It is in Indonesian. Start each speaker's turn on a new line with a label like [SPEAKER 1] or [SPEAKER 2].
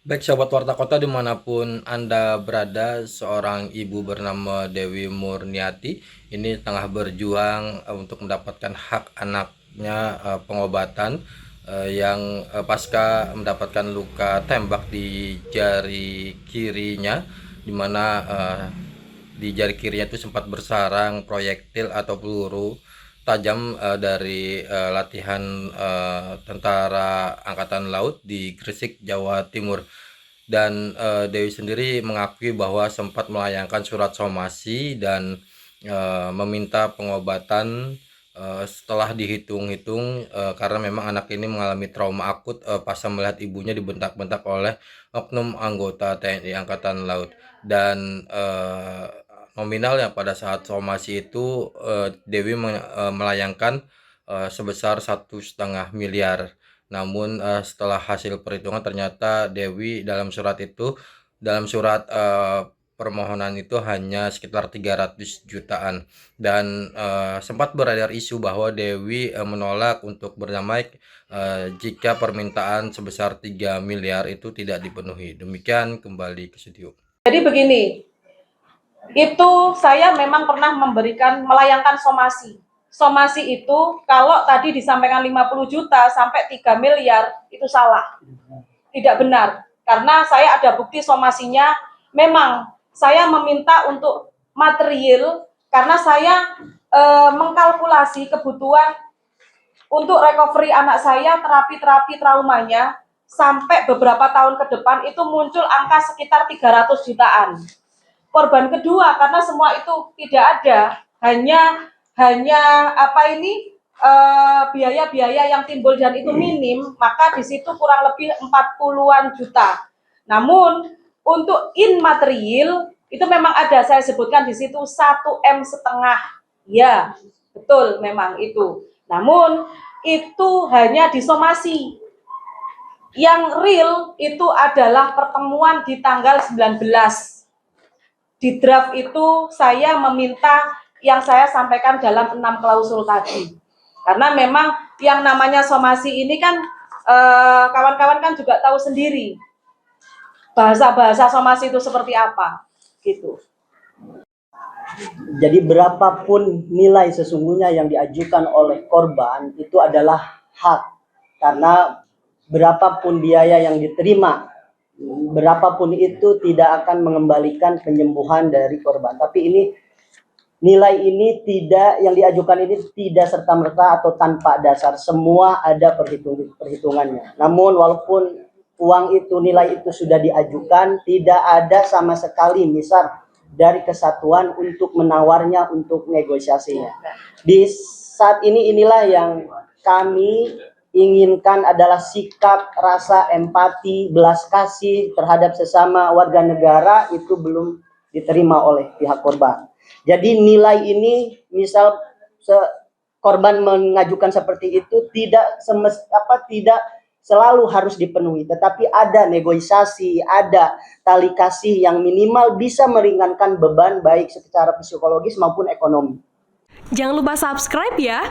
[SPEAKER 1] Baik sahabat Warta Kota dimanapun Anda berada, seorang ibu bernama Dewi Murniati ini tengah berjuang untuk mendapatkan hak anaknya pengobatan yang pasca mendapatkan luka tembak di jari kirinya, di mana di jari kirinya itu sempat bersarang proyektil atau peluru tajam dari latihan tentara angkatan laut di Gresik, Jawa Timur. Dan Dewi sendiri mengakui bahwa sempat melayangkan surat somasi dan meminta pengobatan setelah dihitung-hitung karena memang anak ini mengalami trauma akut pasca melihat ibunya dibentak-bentak oleh oknum anggota TNI Angkatan Laut. Dan nominalnya pada saat somasi itu Dewi melayangkan sebesar 1,5 miliar. Namun setelah hasil perhitungan ternyata Dewi dalam surat itu, dalam surat permohonan itu hanya sekitar 300 jutaan. Dan sempat beredar isu bahwa Dewi menolak untuk berdamai jika permintaan sebesar 3 miliar itu tidak dipenuhi. Demikian, kembali ke studio.
[SPEAKER 2] Jadi begini, itu saya memang pernah melayangkan somasi. Somasi itu kalau tadi disampaikan 50 juta sampai 3 miliar itu salah. Tidak benar. Karena saya ada bukti somasinya, memang saya meminta untuk material karena saya mengkalkulasi kebutuhan untuk recovery anak saya, terapi-terapi traumanya sampai beberapa tahun ke depan itu muncul angka sekitar 300 jutaan. Korban kedua karena semua itu tidak ada, hanya biaya-biaya yang timbul dan itu minim, maka di situ kurang lebih 40-an juta. Namun untuk immaterial itu memang ada, saya sebutkan di situ 1,5 M. Ya, betul memang itu. Namun itu hanya disomasi. Yang real itu adalah pertemuan di tanggal 19. Di draft itu saya meminta yang saya sampaikan dalam 6 klausul tadi. Karena memang yang namanya somasi ini kan kawan-kawan kan juga tahu sendiri bahasa-bahasa somasi itu seperti apa gitu.
[SPEAKER 3] Jadi berapapun nilai sesungguhnya yang diajukan oleh korban itu adalah hak, karena berapapun biaya yang diterima, berapapun itu tidak akan mengembalikan penyembuhan dari korban. Tapi ini nilai ini tidak, yang diajukan ini tidak serta-merta atau tanpa dasar, semua ada perhitungannya. Namun walaupun uang itu, nilai itu sudah diajukan, tidak ada sama sekali misal dari kesatuan untuk menawarnya untuk negosiasinya. Di saat ini inilah yang kami inginkan adalah sikap, rasa empati, belas kasih terhadap sesama warga negara itu belum diterima oleh pihak korban. Jadi nilai ini misal korban mengajukan seperti itu tidak tidak selalu harus dipenuhi, tetapi ada negosiasi, ada tali kasih yang minimal bisa meringankan beban baik secara psikologis maupun ekonomi.
[SPEAKER 4] Jangan lupa subscribe ya.